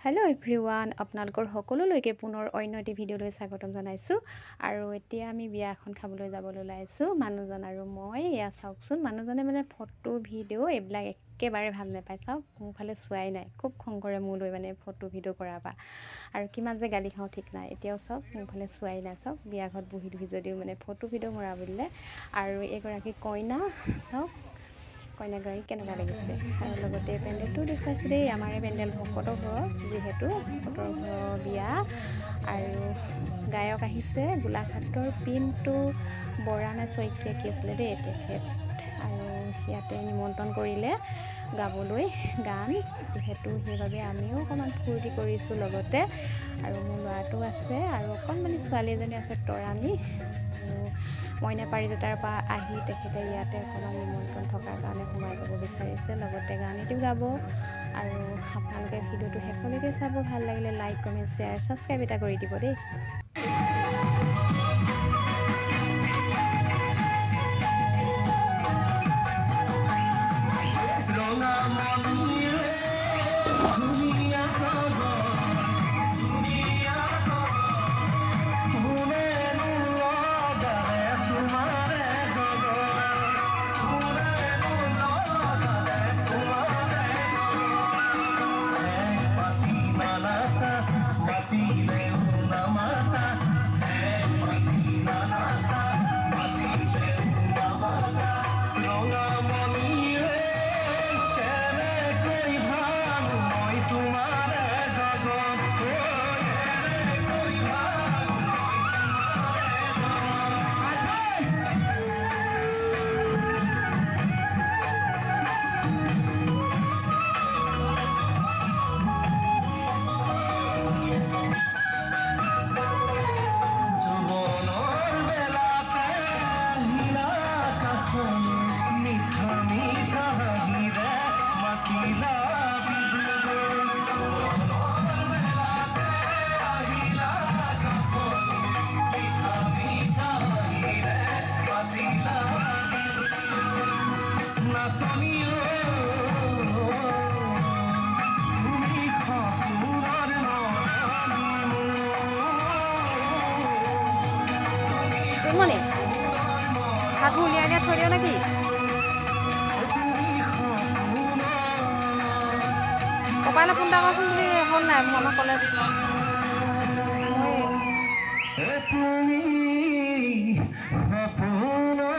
Hello' everyone, আপোনালোকৰ সকলোলৈকে পুনৰ অন্য এটি ভিডিঅ'লৈ স্বাগতম জনাইছোঁ। আৰু এতিয়া আমি বিয়া এখন খাবলৈ যাবলৈ ওলাইছোঁ, মানুহজন আৰু মই। এয়া চাওকচোন, মানুহজনে মানে ফটো ভিডিঅ' এইবিলাক একেবাৰে ভাল নাপায়। চাওক, মোৰফালে চোৱাই নাই, খুব খং কৰে মোলৈ মানে ফটো ভিডিঅ' কৰাৰ পৰা। আৰু কিমান যে গালি খাওঁ ঠিক নাই। এতিয়াও চাওক, মোৰফালে চোৱাই নাই। চাওক, বিয়া ঘৰত বহি যদিও মানে ফটো ভিডিঅ' মৰা বুলিলে। আৰু এগৰাকী কইনা, চাওক কইনাগৰাকী কেনেকুৱা লাগিছে। আৰু লগতে পেণ্ডেলটো দেখুৱাইছোঁ দেই, আমাৰে পেণ্ডেল ভকতৰ ঘৰৰ, যিহেতু ভকতৰ ঘৰৰ বিয়া। আৰু গায়ক আহিছে গোলাঘাটৰ পিণ্টু বৰা নে শইকীয়া কি আছিলে দেই তেখেত। আৰু ইয়াতে নিমন্ত্ৰণ কৰিলে গাবলৈ গান, যিহেতু সেইবাবে আমিও অকণমান ফূৰ্তি কৰিছোঁ লগতে। আৰু মোৰ ল'ৰাটো আছে আৰু অকণমানি ছোৱালী এজনী আছে তৰাণী। আৰু মইনা পাৰিজাতৰ পৰা আহি তেখেতে ইয়াতে অকণমান নিমন্ত্ৰণ থকাৰ কাৰণে সোমাই যাব বিচাৰিছে, লগতে গান এটিও গাব। আৰু আপোনালোকে ভিডিঅ'টো শেষলৈকে চাব, ভাল লাগিলে লাইক কমেণ্ট শ্বেয়াৰ ছাবস্ক্ৰাইব এটা কৰি দিব দেই। হাতবোৰ উলিয়াই দিয়া থৈ দিওঁ নেকি? কপালে ফোন এটা কৰচোন বুলি হ'ল নাই মোৰ আমাৰ কলেজ। মই